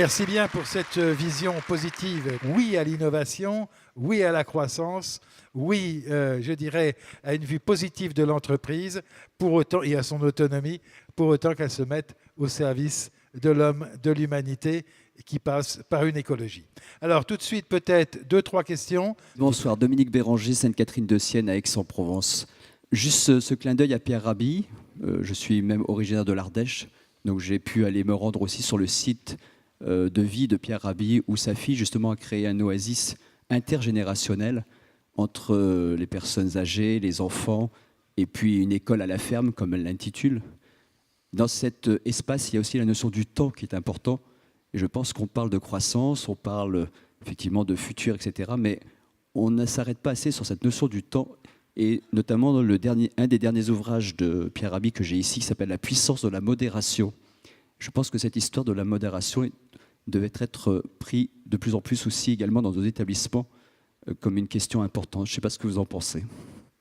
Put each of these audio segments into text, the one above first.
Merci bien pour cette vision positive. Oui à l'innovation, oui à la croissance, oui, je dirais, à une vue positive de l'entreprise, pour autant, et à son autonomie, pour autant qu'elle se mette au service de l'homme, de l'humanité, qui passe par une écologie. Alors, tout de suite, peut-être deux, trois questions. Bonsoir, Dominique Béranger, Sainte-Catherine-de-Sienne à Aix-en-Provence. Juste ce clin d'œil à Pierre Rabhi. Je suis même originaire de l'Ardèche, donc j'ai pu aller me rendre aussi sur le site de vie de Pierre Rabhi, où sa fille justement a créé un oasis intergénérationnel entre les personnes âgées, les enfants, et puis une école à la ferme, comme elle l'intitule. Dans cet espace, il y a aussi la notion du temps qui est important. Et je pense qu'on parle de croissance, on parle effectivement de futur, etc. Mais on ne s'arrête pas assez sur cette notion du temps. Et notamment dans un des derniers ouvrages de Pierre Rabhi que j'ai ici, qui s'appelle « La puissance de la modération ». Je pense que cette histoire de la modération devait être prise de plus en plus aussi également dans nos établissements comme une question importante. Je ne sais pas ce que vous en pensez.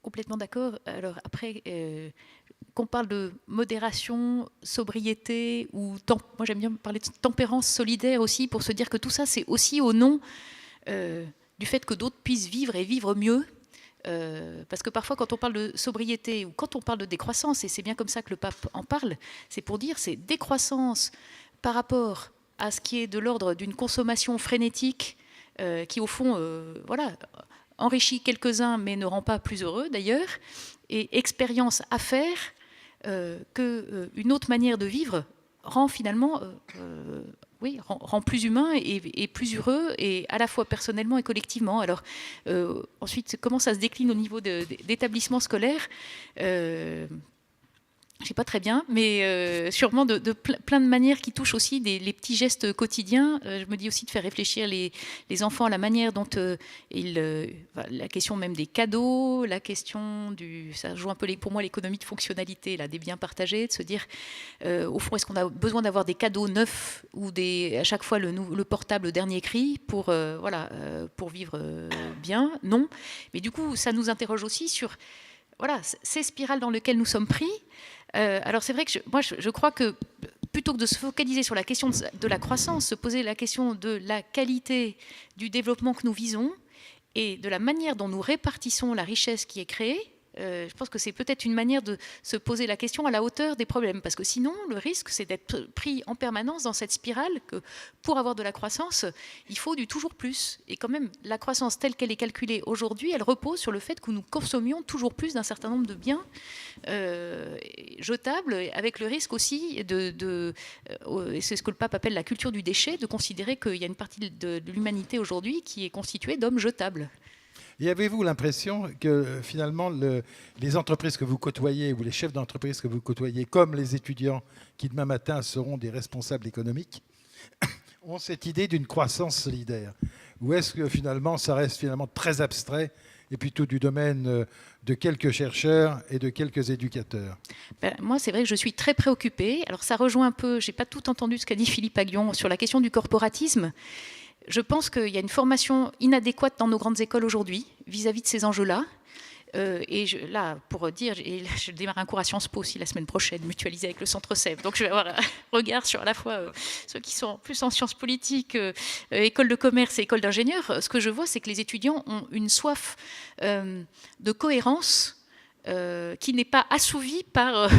Complètement d'accord. Alors après, qu'on parle de modération, sobriété, ou moi j'aime bien parler de tempérance solidaire aussi, pour se dire que tout ça, c'est aussi au nom du fait que d'autres puissent vivre et vivre mieux. Parce que parfois, quand on parle de sobriété ou quand on parle de décroissance, et c'est bien comme ça que le pape en parle, c'est pour dire c'est décroissance par rapport à ce qui est de l'ordre d'une consommation frénétique qui, au fond, voilà, enrichit quelques-uns mais ne rend pas plus heureux d'ailleurs, et expérience à faire qu'une autre manière de vivre rend finalement oui, rend plus humain et plus heureux, et à la fois personnellement et collectivement. Alors ensuite, comment ça se décline au niveau d'établissements scolaires, je ne sais pas très bien, mais sûrement de plein de manières qui touchent aussi les petits gestes quotidiens. Je me dis aussi de faire réfléchir les enfants à la manière dont la question même des cadeaux, la question ça joue un peu pour moi l'économie de fonctionnalité, là, des biens partagés, de se dire au fond, est-ce qu'on a besoin d'avoir des cadeaux neufs ou à chaque fois le portable dernier cri pour vivre bien? Non. Mais du coup, ça nous interroge aussi sur ces spirales dans lesquelles nous sommes pris. Alors c'est vrai que je crois que plutôt que de se focaliser sur la question de la croissance, se poser la question de la qualité du développement que nous visons et de la manière dont nous répartissons la richesse qui est créée, je pense que c'est peut-être une manière de se poser la question à la hauteur des problèmes. Parce que sinon, le risque, c'est d'être pris en permanence dans cette spirale que pour avoir de la croissance, il faut du toujours plus. Et quand même, la croissance telle qu'elle est calculée aujourd'hui, elle repose sur le fait que nous consommions toujours plus d'un certain nombre de biens jetables, avec le risque aussi et c'est ce que le pape appelle la culture du déchet, de considérer qu'il y a une partie de l'humanité aujourd'hui qui est constituée d'hommes jetables. Et avez-vous l'impression que finalement les entreprises que vous côtoyez ou les chefs d'entreprise que vous côtoyez, comme les étudiants qui demain matin seront des responsables économiques, ont cette idée d'une croissance solidaire? Ou est-ce que finalement ça reste finalement très abstrait et plutôt du domaine de quelques chercheurs et de quelques éducateurs? Moi, c'est vrai que je suis très préoccupée. Alors ça rejoint un peu, je n'ai pas tout entendu ce qu'a dit Philippe Aghion sur la question du corporatisme. Je pense qu'il y a une formation inadéquate dans nos grandes écoles aujourd'hui vis-à-vis de ces enjeux-là. Pour dire, je démarre un cours à Sciences Po aussi la semaine prochaine, mutualisé avec le Centre Sèvres. Donc je vais avoir un regard sur à la fois ceux qui sont plus en sciences politiques, école de commerce et école d'ingénieurs. Ce que je vois, c'est que les étudiants ont une soif de cohérence qui n'est pas assouvie par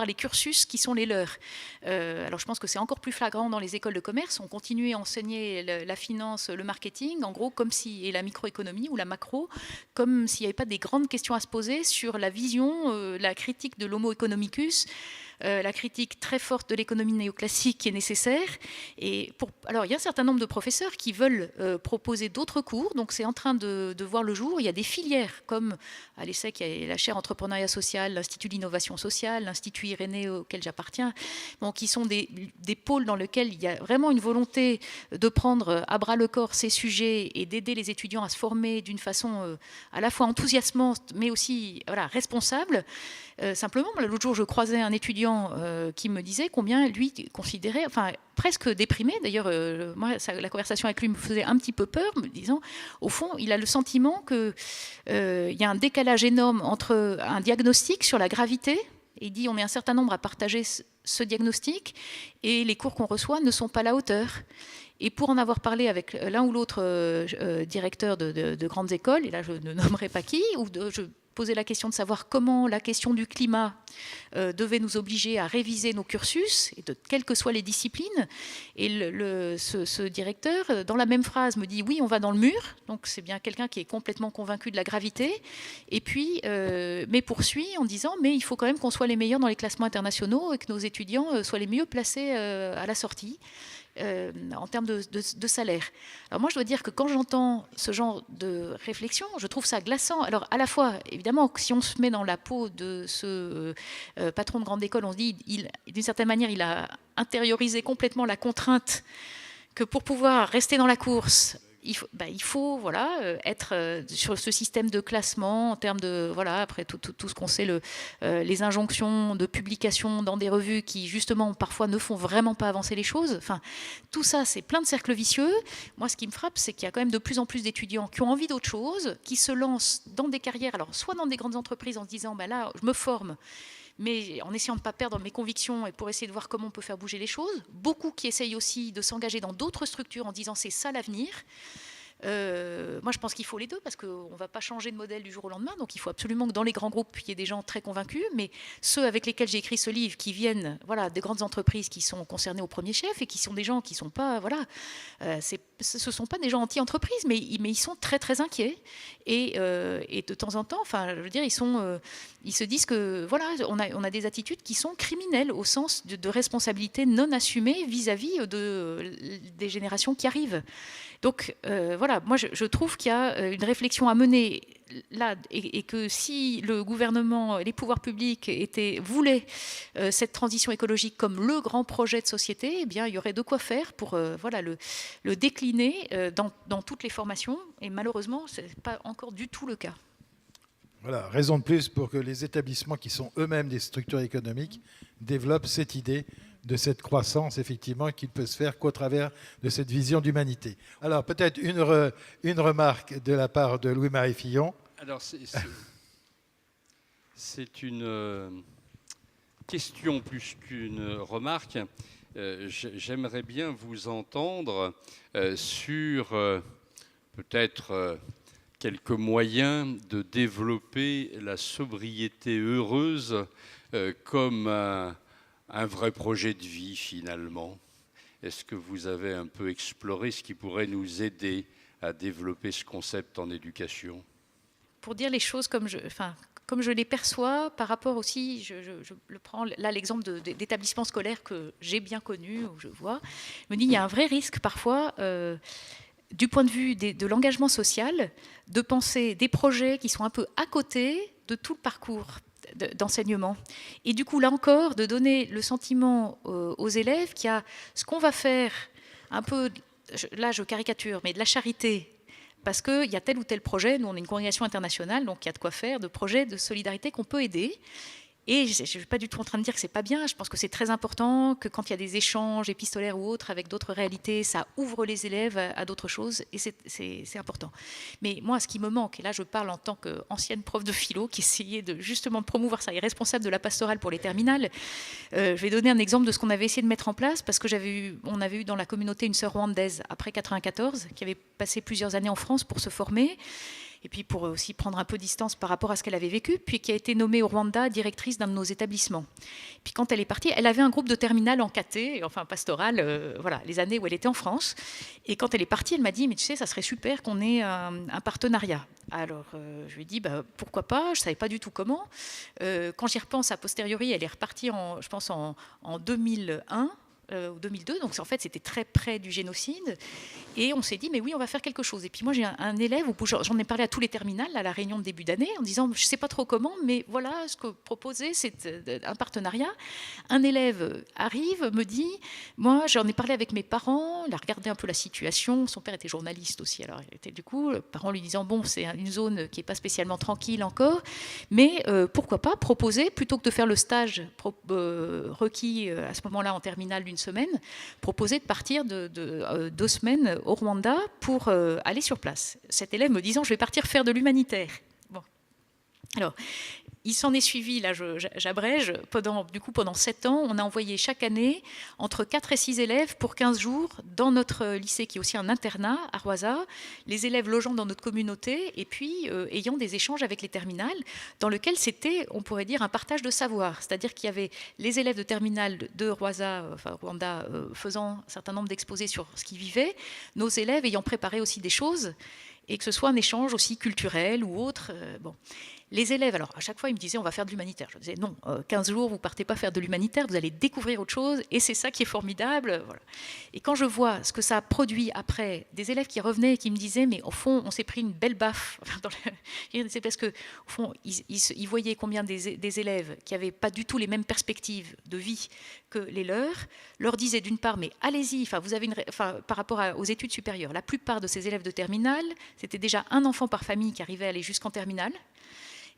les cursus qui sont les leurs. Alors je pense que c'est encore plus flagrant dans les écoles de commerce. On continue à enseigner la finance, le marketing, en gros, et la microéconomie ou la macro, comme s'il n'y avait pas des grandes questions à se poser sur la vision, la critique de l'homo economicus, la critique très forte de l'économie néoclassique qui est nécessaire. Alors, il y a un certain nombre de professeurs qui veulent proposer d'autres cours, donc c'est en train de voir le jour. Il y a des filières comme à l'ESSEC, il y a la chaire entrepreneuriat social, l'Institut d'innovation sociale, l'Institut Irénée auquel j'appartiens, qui sont des pôles dans lesquels il y a vraiment une volonté de prendre à bras le corps ces sujets et d'aider les étudiants à se former d'une façon à la fois enthousiasmante mais aussi responsable. Simplement, l'autre jour, je croisais un étudiant qui me disait combien lui considérait, presque déprimé. D'ailleurs, la conversation avec lui me faisait un petit peu peur, me disant, au fond, il a le sentiment qu'il y a un décalage énorme entre un diagnostic sur la gravité, et il dit on est un certain nombre à partager ce diagnostic et les cours qu'on reçoit ne sont pas à la hauteur. Et pour en avoir parlé avec l'un ou l'autre directeur de grandes écoles, et là je ne nommerai pas qui, je posais la question de savoir comment la question du climat devait nous obliger à réviser nos cursus, et quelles que soient les disciplines. Et ce directeur, dans la même phrase, me dit oui, on va dans le mur. Donc c'est bien quelqu'un qui est complètement convaincu de la gravité. Et puis, mais poursuit en disant mais il faut quand même qu'on soit les meilleurs dans les classements internationaux et que nos étudiants soient les mieux placés à la sortie. En termes de salaire. Alors moi, je dois dire que quand j'entends ce genre de réflexion, je trouve ça glaçant. Alors à la fois, évidemment, si on se met dans la peau de ce patron de grande école, on se dit, d'une certaine manière, il a intériorisé complètement la contrainte que pour pouvoir rester dans la course, il faut voilà, être sur ce système de classement en termes de, voilà, après tout ce qu'on sait, les injonctions de publication dans des revues qui, justement, parfois ne font vraiment pas avancer les choses. Enfin, tout ça, c'est plein de cercles vicieux. Moi, ce qui me frappe, c'est qu'il y a quand même de plus en plus d'étudiants qui ont envie d'autre chose, qui se lancent dans des carrières, alors soit dans des grandes entreprises en se disant, ben là, je me forme, mais en essayant de ne pas perdre mes convictions et pour essayer de voir comment on peut faire bouger les choses. Beaucoup qui essayent aussi de s'engager dans d'autres structures en disant c'est ça l'avenir. Moi, je pense qu'il faut les deux parce qu'on ne va pas changer de modèle du jour au lendemain. Donc, il faut absolument que dans les grands groupes, il y ait des gens très convaincus. Mais ceux avec lesquels j'ai écrit ce livre, qui viennent des grandes entreprises qui sont concernées au premier chef et qui sont des gens qui ne sont pas... ce ne sont pas des gens anti-entreprise, mais ils sont très, très inquiets. Et de temps en temps, enfin, je veux dire, ils se disent que on a des attitudes qui sont criminelles au sens de responsabilité non assumée vis-à-vis des générations qui arrivent. Donc moi je trouve qu'il y a une réflexion à mener là et que si le gouvernement, les pouvoirs publics voulaient cette transition écologique comme le grand projet de société, eh bien il y aurait de quoi faire pour le décliner dans toutes les formations et malheureusement ce n'est pas encore du tout le cas. Voilà, raison de plus pour que les établissements qui sont eux-mêmes des structures économiques développent cette idée de cette croissance, effectivement, qui ne peut se faire qu'au travers de cette vision d'humanité. Alors, peut-être une remarque de la part de Louis-Marie Fillon. Alors, c'est une question plus qu'une remarque. J'aimerais bien vous entendre sur peut-être quelques moyens de développer la sobriété heureuse comme un vrai projet de vie, finalement. Est-ce que vous avez un peu exploré ce qui pourrait nous aider à développer ce concept en éducation? Pour dire les choses comme je les perçois, par rapport aussi, je prends là l'exemple d'établissements scolaires que j'ai bien connus, où je vois, je me dis il y a un vrai risque parfois, du point de vue de l'engagement social, de penser des projets qui sont un peu à côté de tout le parcours d'enseignement. Et du coup, là encore, de donner le sentiment aux élèves qu'il y a ce qu'on va faire, un peu, là je caricature, mais de la charité, parce qu'il y a tel ou tel projet, nous on est une congrégation internationale, donc il y a de quoi faire, de projets de solidarité qu'on peut aider. Et je ne suis pas du tout en train de dire que ce n'est pas bien, je pense que c'est très important, que quand il y a des échanges épistolaires ou autres avec d'autres réalités, ça ouvre les élèves à d'autres choses, et c'est important. Mais moi, ce qui me manque, et là je parle en tant qu'ancienne prof de philo, qui essayait justement de promouvoir ça, et responsable de la pastorale pour les terminales, je vais donner un exemple de ce qu'on avait essayé de mettre en place, parce que on avait eu dans la communauté une sœur rwandaise, après 1994, qui avait passé plusieurs années en France pour se former, et puis pour aussi prendre un peu de distance par rapport à ce qu'elle avait vécu, puis qui a été nommée au Rwanda directrice d'un de nos établissements. Puis quand elle est partie, elle avait un groupe de terminale en caté, enfin pastoral, les années où elle était en France. Et quand elle est partie, elle m'a dit, mais tu sais, ça serait super qu'on ait un partenariat. Alors je lui ai dit, pourquoi pas, je ne savais pas du tout comment. Quand j'y repense, a posteriori, elle est repartie, je pense, en 2001, ou 2002, donc en fait c'était très près du génocide, et on s'est dit mais oui on va faire quelque chose. Et puis moi j'ai un élève, j'en ai parlé à tous les terminales à la réunion de début d'année en disant je sais pas trop comment, mais voilà ce que proposé, c'est un partenariat. Un élève arrive, me dit moi j'en ai parlé avec mes parents, il a regardé un peu la situation, son père était journaliste aussi, alors il était du coup le parent lui disant bon c'est une zone qui est pas spécialement tranquille encore, mais pourquoi pas proposer, plutôt que de faire le stage requis à ce moment-là en terminale d'une semaine, proposer de partir de 2 semaines au Rwanda pour aller sur place. Cet élève me disant je vais partir faire de l'humanitaire. Bon. Alors, il s'en est suivi, là j'abrège, pendant 7 ans, on a envoyé chaque année entre 4 et 6 élèves pour 15 jours dans notre lycée, qui est aussi un internat à Roisa, les élèves logeant dans notre communauté et puis ayant des échanges avec les terminales, dans lequel c'était, on pourrait dire, un partage de savoir. C'est-à-dire qu'il y avait les élèves de terminale de Roisa, Rwanda, faisant un certain nombre d'exposés sur ce qu'ils vivaient, nos élèves ayant préparé aussi des choses, et que ce soit un échange aussi culturel ou autre. Bon. Les élèves, alors à chaque fois, ils me disaient on va faire de l'humanitaire. Je disais non, 15 jours, vous partez pas faire de l'humanitaire, vous allez découvrir autre chose, et c'est ça qui est formidable. Voilà. Et quand je vois ce que ça a produit après, des élèves qui revenaient et qui me disaient mais au fond, on s'est pris une belle baffe. C'est parce que au fond, ils voyaient combien des élèves qui n'avaient pas du tout les mêmes perspectives de vie que les leurs, leur disaient d'une part mais allez-y, vous avez par rapport aux études supérieures, la plupart de ces élèves de terminale, c'était déjà un enfant par famille qui arrivait à aller jusqu'en terminale.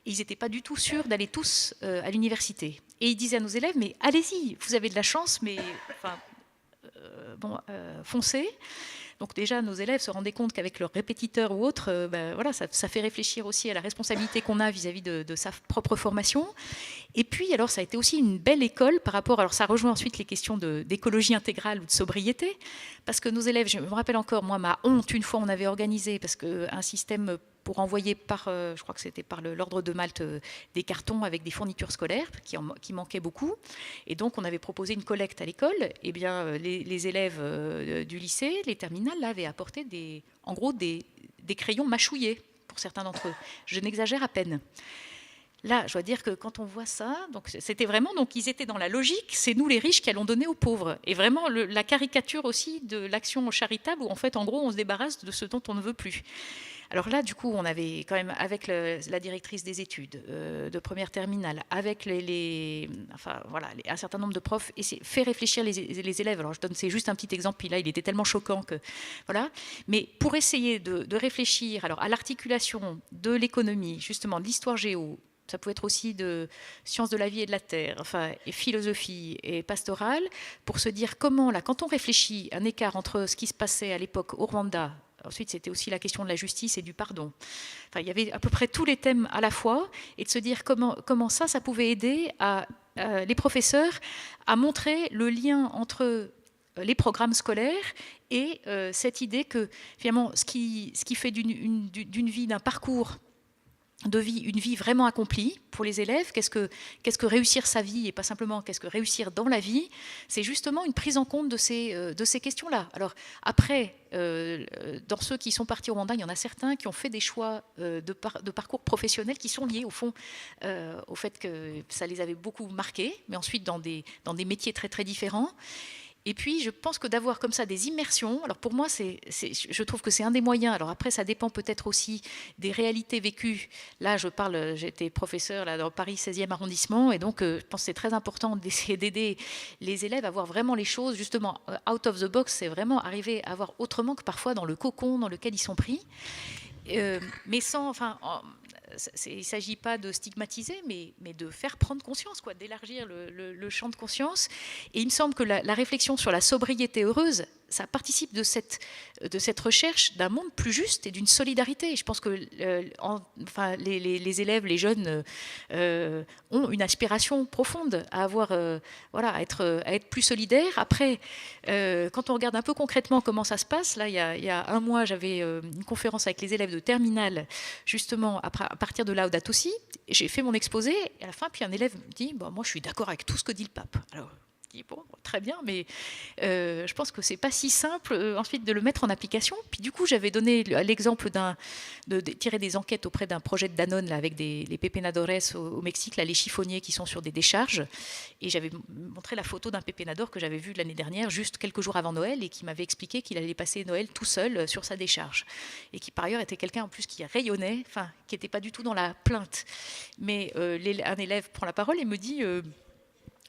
Et ils n'étaient pas du tout sûrs d'aller tous à l'université. Et ils disaient à nos élèves, mais allez-y, vous avez de la chance, mais foncez. Donc déjà, nos élèves se rendaient compte qu'avec leur répétiteur ou autre, voilà, ça fait réfléchir aussi à la responsabilité qu'on a vis-à-vis de sa propre formation. Et puis, alors, ça a été aussi une belle école par rapport... Alors, ça rejoint ensuite les questions d'écologie intégrale ou de sobriété, parce que nos élèves, je me rappelle encore, moi, ma honte, une fois, on avait organisé, parce qu'un système pour envoyer je crois que c'était par l'ordre de Malte, des cartons avec des fournitures scolaires qui manquaient beaucoup. Et donc, on avait proposé une collecte à l'école. Eh bien, les élèves du lycée, les terminales, là, avaient apporté des crayons mâchouillés pour certains d'entre eux. Je n'exagère à peine. Là, je dois dire que quand on voit ça, donc c'était vraiment, donc ils étaient dans la logique, c'est nous les riches qui allons donner aux pauvres. Et vraiment la caricature aussi de l'action charitable où en fait, en gros, on se débarrasse de ce dont on ne veut plus. Alors là, du coup, on avait quand même, avec la directrice des études de première terminale, avec un certain nombre de profs, fait réfléchir les élèves. Alors, c'est juste un petit exemple, puis là, il était tellement choquant que... Voilà. Mais pour essayer de réfléchir à l'articulation de l'économie, justement, de l'histoire géo, ça pouvait être aussi de sciences de la vie et de la terre, et philosophie et pastorale, pour se dire comment, là, quand on réfléchit un écart entre ce qui se passait à l'époque au Rwanda, ensuite c'était aussi la question de la justice et du pardon. Il y avait à peu près tous les thèmes à la fois, et de se dire comment ça pouvait aider les professeurs à montrer le lien entre les programmes scolaires et cette idée que finalement ce qui fait d'une vie, d'un parcours de vie, une vie vraiment accomplie pour les élèves. Qu'est-ce que réussir sa vie, et pas simplement qu'est-ce que réussir dans la vie, c'est justement une prise en compte de ces questions-là. Alors après, dans ceux qui sont partis au Rwanda, il y en a certains qui ont fait des choix de parcours professionnels qui sont liés au fond au fait que ça les avait beaucoup marqués, mais ensuite dans des métiers très très différents. Et puis, je pense que d'avoir comme ça des immersions, alors pour moi, je trouve que c'est un des moyens. Alors après, ça dépend peut-être aussi des réalités vécues. Là, j'étais professeur là, dans Paris 16e arrondissement, et donc je pense que c'est très important d'essayer d'aider les élèves à voir vraiment les choses, justement, out of the box, c'est vraiment arriver à voir autrement que parfois dans le cocon dans lequel ils sont pris. Mais sans... il ne s'agit pas de stigmatiser, mais de faire prendre conscience, d'élargir le champ de conscience. Et il me semble que la réflexion sur la sobriété heureuse, ça participe de cette recherche d'un monde plus juste et d'une solidarité. Je pense que les élèves, les jeunes ont une aspiration profonde à à être plus solidaires. Après, quand on regarde un peu concrètement comment ça se passe, là, il y a un mois, j'avais une conférence avec les élèves de terminale, justement, à partir de Laudato Si. J'ai fait mon exposé, et à la fin, puis un élève me dit moi, je suis d'accord avec tout ce que dit le pape. Alors, bon, très bien, mais je pense que c'est pas si simple ensuite de le mettre en application. Puis du coup, j'avais donné l'exemple de tirer des enquêtes auprès d'un projet de Danone là, avec les pepenadores au Mexique, là, les chiffonniers qui sont sur des décharges. Et j'avais montré la photo d'un pepenador que j'avais vu l'année dernière, juste quelques jours avant Noël, et qui m'avait expliqué qu'il allait passer Noël tout seul sur sa décharge. Et qui par ailleurs était quelqu'un en plus qui rayonnait, qui n'était pas du tout dans la plainte. Mais un élève prend la parole et me dit...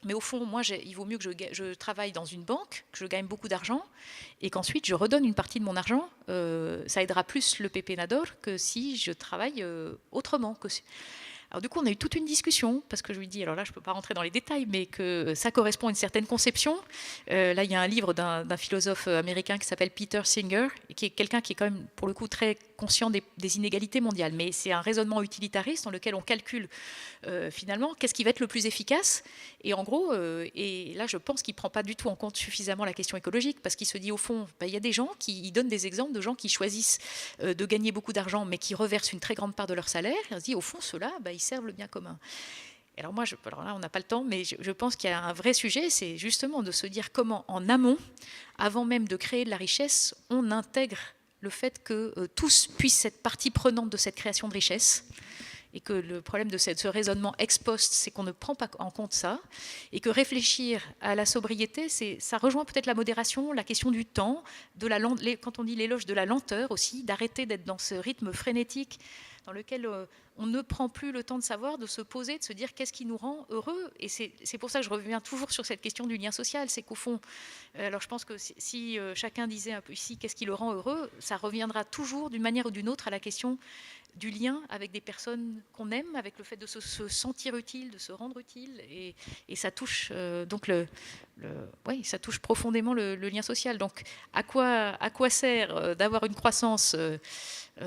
mais au fond, moi, il vaut mieux que je travaille dans une banque, que je gagne beaucoup d'argent, et qu'ensuite je redonne une partie de mon argent. Ça aidera plus le pepenador que si je travaille autrement. Alors du coup, on a eu toute une discussion, parce que je lui dis, alors là, je ne peux pas rentrer dans les détails, mais que ça correspond à une certaine conception. Là, il y a un livre d'un philosophe américain qui s'appelle Peter Singer, qui est quelqu'un qui est quand même, pour le coup, très conscient des inégalités mondiales, mais c'est un raisonnement utilitariste dans lequel on calcule finalement qu'est-ce qui va être le plus efficace. Et en gros, et là je pense qu'il ne prend pas du tout en compte suffisamment la question écologique, parce qu'il se dit au fond, il y a des gens qui donnent des exemples de gens qui choisissent de gagner beaucoup d'argent, mais qui reversent une très grande part de leur salaire. Et on se dit au fond, ceux-là, ils servent le bien commun. Alors moi, alors là, on n'a pas le temps, mais je pense qu'il y a un vrai sujet, c'est justement de se dire comment, en amont, avant même de créer de la richesse, on intègre le fait que tous puissent être partie prenante de cette création de richesse, et que le problème de ce raisonnement ex post, c'est qu'on ne prend pas en compte ça, et que réfléchir à la sobriété, ça rejoint peut-être la modération, la question du temps, quand on dit l'éloge de la lenteur aussi, d'arrêter d'être dans ce rythme frénétique dans lequel on ne prend plus le temps de savoir, de se poser, de se dire qu'est-ce qui nous rend heureux. Et c'est pour ça que je reviens toujours sur cette question du lien social. C'est qu'au fond, alors je pense que si chacun disait un peu ici qu'est-ce qui le rend heureux, ça reviendra toujours d'une manière ou d'une autre à la question du lien avec des personnes qu'on aime, avec le fait de se sentir utile, de se rendre utile. Et ça touche donc ça touche profondément le lien social. Donc à quoi sert d'avoir une croissance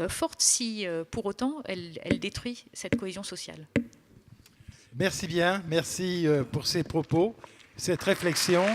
forte si pour autant elle détruit cette cohésion sociale? Merci bien, merci pour ces propos, cette réflexion.